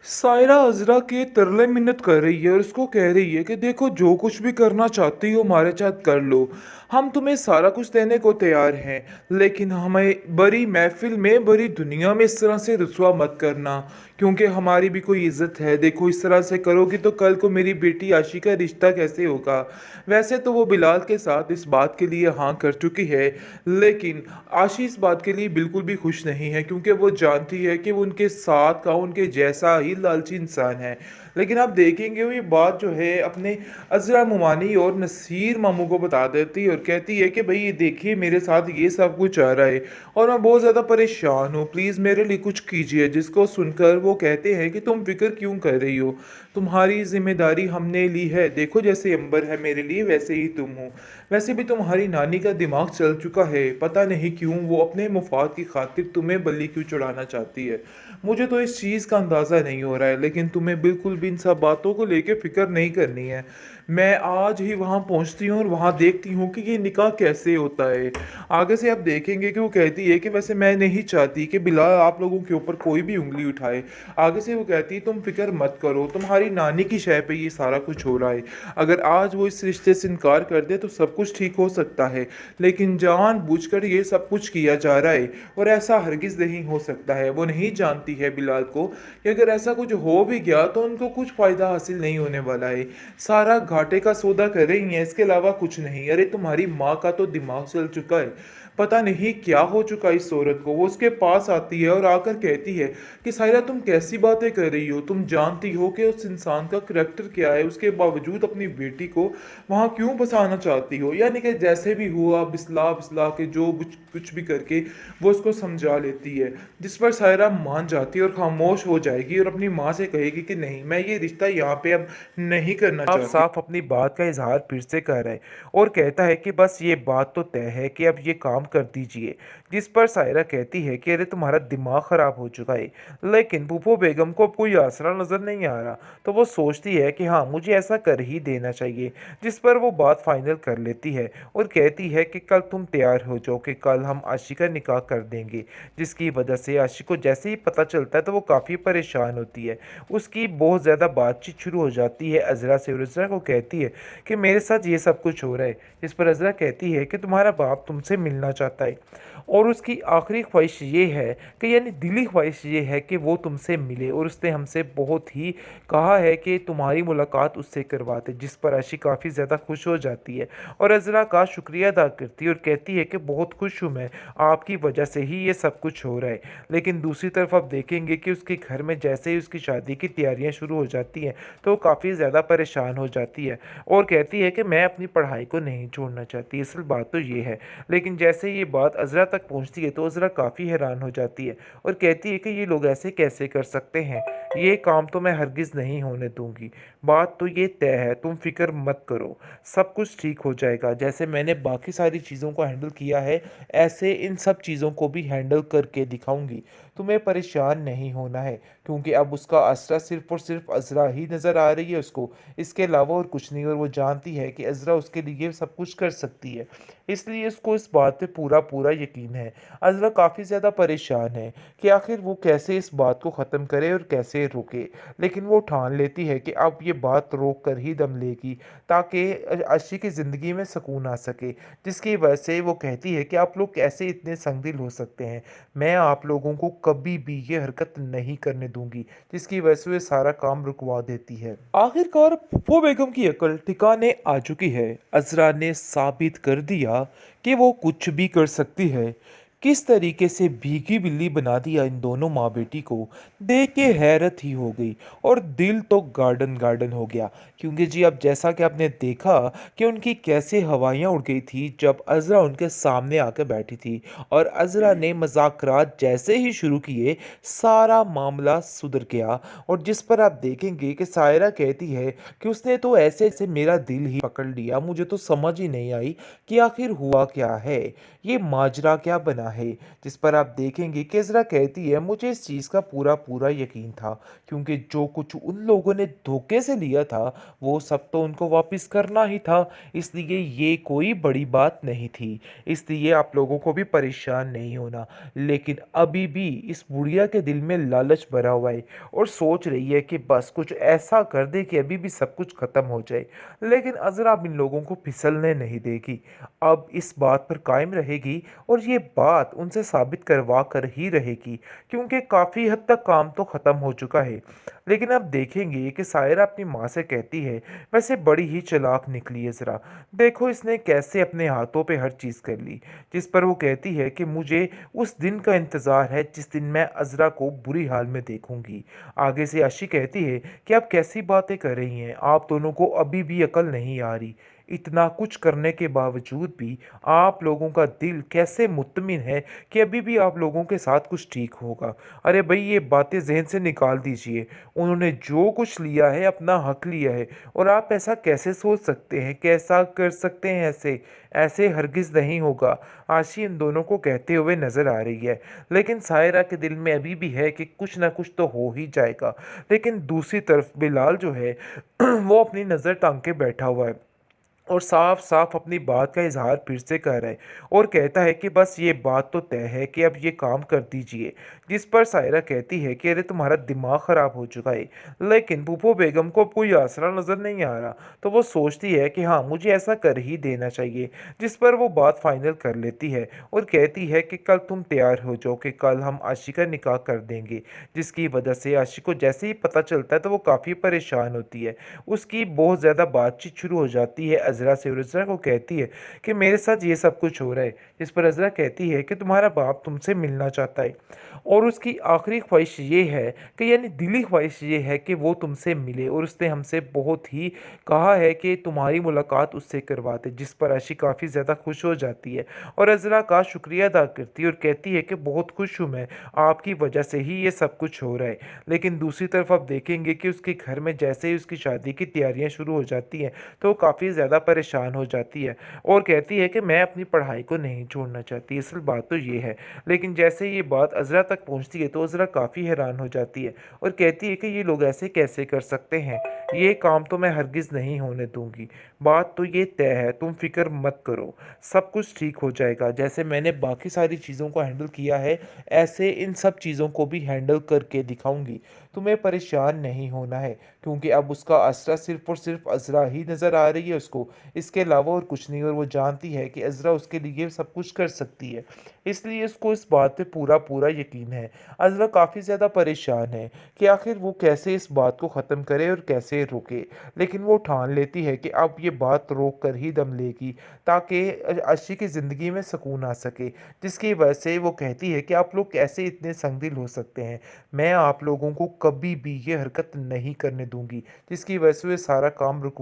सायरा अज़रा के तरले मिन्नत कर रही है और उसको कह रही है कि देखो जो कुछ भी करना चाहती हो हमारे साथ कर लो। हम तुम्हें सारा कुछ देने को तैयार हैं, लेकिन हमें बड़ी महफिल में बड़ी दुनिया में इस तरह से रुसवा मत करना, क्योंकि हमारी भी कोई इज्जत है। देखो इस तरह से करोगी तो कल को मेरी बेटी आशी का रिश्ता कैसे होगा। वैसे तो वो बिलाल के साथ इस बात के लिए हाँ कर चुकी है, लेकिन आशी इस बात के लिए बिल्कुल भी खुश नहीं है, क्योंकि वो जानती है कि वो उनके साथ का उनके जैसा ही लालची इंसान है। लेकिन आप देखेंगे वो ये बात जो है अपने अजरा मुमानी और नसीर मामू को बता देती है और कहती है कि भाई ये देखिए मेरे साथ ये सब कुछ आ रहा है और मैं बहुत ज़्यादा परेशान हूँ, प्लीज़ मेरे लिए कुछ कीजिए। जिसको सुनकर वो कहते हैं कि तुम फिक्र क्यों कर रही हो, तुम्हारी जिम्मेदारी हमने ली है। देखो जैसे अंबर है मेरे लिए वैसे ही तुम हो। वैसे भी तुम्हारी नानी का दिमाग चल चुका है, पता नहीं क्यों वो अपने मुफाद की खातिर तुम्हें बल्ली क्यों चढ़ाना चाहती है। मुझे तो इस चीज़ का अंदाज़ा नहीं हो रहा है, लेकिन तुम्हें बिल्कुल भी इन सब बातों को लेकर फिक्र नहीं करनी है। मैं आज ही वहाँ पहुँचती हूँ और वहाँ देखती हूँ कि ये निकाह कैसे होता है। आगे से आप देखेंगे कि वो कहती है कि वैसे मैं नहीं चाहती कि बिलाल आप लोगों के ऊपर कोई भी उंगली उठाए। आगे से वो कहती है तुम फिक्र मत करो, तुम्हारी नानी की शय पे ये सारा कुछ हो रहा है। अगर आज वो इस रिश्ते से इनकार कर दे तो सब कुछ ठीक हो सकता है, लेकिन जानबूझकर ये सब कुछ किया जा रहा है और ऐसा हरगिज़ नहीं हो सकता है। वो नहीं जानती है बिलाल को कि अगर ऐसा कुछ हो भी गया तो उनको कुछ फ़ायदा हासिल नहीं होने वाला है। सारा घाटे का सौदा कर रही हैं, इसके अलावा कुछ नहीं। अरे तुम्हारी माँ का तो दिमाग चल चुका है, पता नहीं क्या हो चुका इस औरत को। वो उसके पास आती है और आकर कहती है कि सायरा तुम कैसी बातें कर रही हो, तुम जानती हो कि उस इंसान का करैक्टर क्या है, उसके बावजूद अपनी बेटी को वहाँ क्यों फंसाना चाहती हो। यानी कि जैसे भी हुआ बिस्ला बिस्ला के जो कुछ भी करके वो उसको समझा लेती है, जिस पर सायरा मान जाती है और खामोश हो जाएगी और अपनी माँ से कहेगी कि नहीं मैं ये रिश्ता यहाँ पे अब नहीं करना साफ चाहती। साफ अपनी बात का इजहार फिर से कर रहा है और कहता है कि बस ये बात तो तय है कि अब ये काम कर दीजिए। जिस पर सायरा कहती है कि अरे तुम्हारा दिमाग खराब हो चुका है। लेकिन पुप्पो बेगम को अब कोई आसरा नजर नहीं आ रहा, तो वो सोचती है कि हाँ मुझे ऐसा कर ही देना चाहिए। जिस पर वो बात फाइनल कर लेती है और कहती है कि कल तुम तैयार हो जाओ कि कल हम आशी का निकाह कर देंगे। जिसकी वजह से आशी को जैसे ही पता चलता है तो वो काफ़ी परेशान होती है। उसकी बहुत ज़्यादा बातचीत शुरू हो जाती है अजरा से और अजरा को कहती है कि मेरे साथ ये सब कुछ हो रहा है। इस पर अजरा कहती है कि तुम्हारा बाप तुमसे मिलना चाहता है और उसकी आखिरी ख्वाहिश ये है कि यानी दिली ख्वाहिश ये है कि वो तुमसे मिले और उसने हमसे बहुत ही कहा है कि तुम्हारी मुलाकात उससे करवाते। जिस पर आशी काफ़ी ज़्यादा खुश हो जाती है और अजरा का शुक्रिया अदा करती है और कहती है कि बहुत खुश हूँ मैं, आपकी वजह से ही ये सब कुछ हो रहा है। लेकिन दूसरी तरफ आप देखेंगे कि उसके घर में जैसे ही उसकी शादी की तैयारियां शुरू हो जाती हैं तो वो काफ़ी ज़्यादा परेशान हो जाती है और कहती है कि मैं अपनी पढ़ाई को नहीं छोड़ना चाहती। असल बात तो ये है। लेकिन जैसे ये बात अजरा तक पहुंचती है तो अजरा काफ़ी हैरान हो जाती है और कहती है कि ये लोग ऐसे कैसे कर सकते हैं, ये काम तो मैं हरगिज़ नहीं होने दूंगी। बात तो ये तय है, तुम फिक्र मत करो, सब कुछ ठीक हो जाएगा। जैसे मैंने बाकी सारी चीज़ों को हैंडल किया है ऐसे इन सब चीज़ों को भी हैंडल करके दिखाऊंगी। तुम्हें परेशान नहीं होना है, क्योंकि अब उसका आसरा सिर्फ और सिर्फ अजरा ही नज़र आ रही है उसको, इसके अलावा और कुछ नहीं। और वो जानती है कि अजरा उसके लिए सब कुछ कर सकती है, इसलिए उसको इस बात पे पूरा पूरा यकीन है। अजरा काफ़ी ज़्यादा परेशान है कि आखिर वो कैसे इस बात को ख़त्म करे और कैसे रोके। लेकिन वो ठान लेती है कि अब ये बात रोक कर ही दम लेगी ताकि अर्शी की ज़िंदगी में सुकून आ सके। जिसकी वजह से वो कहती है कि आप लोग कैसे इतने संगदिल हो सकते हैं, मैं आप लोगों को कभी भी ये हरकत नहीं करने दूंगी। जिसकी वजह से वे सारा काम रुकवा देती है। आखिरकार फूफो बेगम की अकल ठिकाने आ चुकी है। अजरा ने साबित कर दिया कि वो कुछ भी कर सकती है। किस तरीके से भीगी बिल्ली बना दिया इन दोनों माँ बेटी को, देख के हैरत ही हो गई और दिल तो गार्डन गार्डन हो गया। क्योंकि जी अब जैसा कि आपने देखा कि उनकी कैसे हवाइयाँ उड़ गई थी जब अजरा उनके सामने आकर बैठी थी और अजरा ने मज़ाकरात जैसे ही शुरू किए सारा मामला सुधर गया। और जिस पर आप देखेंगे कि सायरा कहती है कि उसने तो ऐसे ऐसे मेरा दिल ही पकड़ लिया, मुझे तो समझ ही नहीं आई कि आखिर हुआ क्या है, ये माजरा क्या बना करना है। जिस पर आप देखेंगे कि अज़रा कहती है, मुझे इस चीज़ का पूरा पूरा यकीन था, क्योंकि जो कुछ उन लोगों ने धोखे से लिया था वो सब तो उनको वापस करना ही था, इसलिए ये कोई बड़ी बात नहीं थी। इसलिए आप लोगों को भी परेशान नहीं होना। लेकिन अभी भी इस बुढ़िया के दिल में लालच भरा हुआ है और सोच रही है कि बस कुछ ऐसा कर दे कि अभी भी सब कुछ ख़त्म हो जाए। लेकिन अज़रा अब इन लोगों को फिसलने नहीं देगी। अब इस बात पर कायम रहेगी और ये बात उनसे साबित करवा कर ही रहेगी, क्योंकि काफ़ी हद तक काम तो ख़त्म हो चुका है। लेकिन अब देखेंगे कि सायरा अपनी माँ से कहती है, वैसे बड़ी ही चालाक निकली है ज़रा, देखो इसने कैसे अपने हाथों पे हर चीज़ कर ली। जिस पर वो कहती है कि मुझे उस दिन का इंतज़ार है जिस दिन मैं अज़रा को बुरी हाल में देखूंगी। आगे से आशी कहती है कि आप कैसी बातें कर रही हैं, आप दोनों को अभी भी अकल नहीं आ रही। इतना कुछ करने के बावजूद भी आप लोगों का दिल कैसे मुत्तमिन है कि अभी भी आप लोगों के साथ कुछ ठीक होगा। अरे भाई, ये बातें जहन से निकाल दीजिए। उन्होंने जो कुछ लिया है अपना हक लिया है, और आप ऐसा कैसे सोच सकते हैं, कैसा कर सकते हैं ऐसे? ऐसे हरगिज़ नहीं होगा। आशी इन दोनों को कहते हुए नजर आ रही है, लेकिन सायरा के दिल में अभी भी है कि कुछ ना कुछ तो हो ही जाएगा। लेकिन दूसरी तरफ बिलाल जो है वो अपनी नज़र टांग के बैठा हुआ है और साफ साफ अपनी बात का इजहार फिर से कर रहा है और कहता है कि बस ये बात तो तय है कि अब ये काम कर दीजिए। जिस पर सायरा कहती है कि अरे तुम्हारा दिमाग ख़राब हो चुका है। लेकिन भूपो बेगम को अब कोई आसरा नज़र नहीं आ रहा, तो वो सोचती है कि हाँ, मुझे ऐसा कर ही देना चाहिए। जिस पर वो बात फाइनल कर लेती है और कहती है कि कल तुम तैयार हो जाओ कि कल हम आशी का निकाह कर देंगे। जिसकी वजह से आशी को जैसे ही पता चलता है तो वो काफ़ी परेशान होती है। उसकी बहुत ज़्यादा बातचीत शुरू हो जाती है अज़रा से, और अज़रा को कहती है कि मेरे साथ ये सब कुछ हो रहा है। जिस पर अज़रा कहती है कि तुम्हारा बाप तुमसे मिलना चाहता है और उसकी आखिरी ख्वाहिश ये है कि, यानी दिली ख्वाहिश ये है कि वो तुमसे मिले, और उसने हमसे बहुत ही कहा है कि तुम्हारी मुलाकात उससे करवा दे। जिस पर आशी काफ़ी ज़्यादा खुश हो जाती है और अज़रा का शुक्रिया अदा करती है और कहती है कि बहुत खुश हूँ मैं, आपकी वजह से ही ये सब कुछ हो रहा है। लेकिन दूसरी तरफ आप देखेंगे कि उसके घर में जैसे ही उसकी शादी की तैयारियां शुरू हो जाती हैं तो वो काफ़ी ज़्यादा परेशान हो जाती है और कहती है कि मैं अपनी पढ़ाई को नहीं छोड़ना चाहती। असल बात तो ये है। लेकिन जैसे ये बात अज़रा तक पहुंचती है तो अज़रा काफ़ी हैरान हो जाती है और कहती है कि ये लोग ऐसे कैसे कर सकते हैं, ये काम तो मैं हरगिज़ नहीं होने दूंगी। बात तो ये तय है, तुम फिक्र मत करो, सब कुछ ठीक हो जाएगा। जैसे मैंने बाकी सारी चीज़ों को हैंडल किया है, ऐसे इन सब चीज़ों को भी हैंडल करके दिखाऊंगी। तुम्हें परेशान नहीं होना है, क्योंकि अब उसका आसरा सिर्फ और सिर्फ अज़रा ही नज़र आ रही है उसको, इसके अलावा और कुछ नहीं। और वो जानती है कि अज़रा उसके लिए सब कुछ कर सकती है, इसलिए उसको इस बात पे पूरा पूरा यकीन है। अज़रा काफ़ी ज़्यादा परेशान है कि आखिर वो कैसे इस बात को ख़त्म करे और कैसे रोके। लेकिन वो ठान लेती है कि अब ये बात रोक कर ही दम लेगी, ताकि अर्शी की ज़िंदगी में सुकून आ सके। जिसकी वजह से वो कहती है कि आप लोग कैसे इतने संगदिल हो सकते हैं, मैं आप लोगों को कभी भी ये हरकत नहीं करने दूंगी। जिसकी वजह से वो सारा काम रुक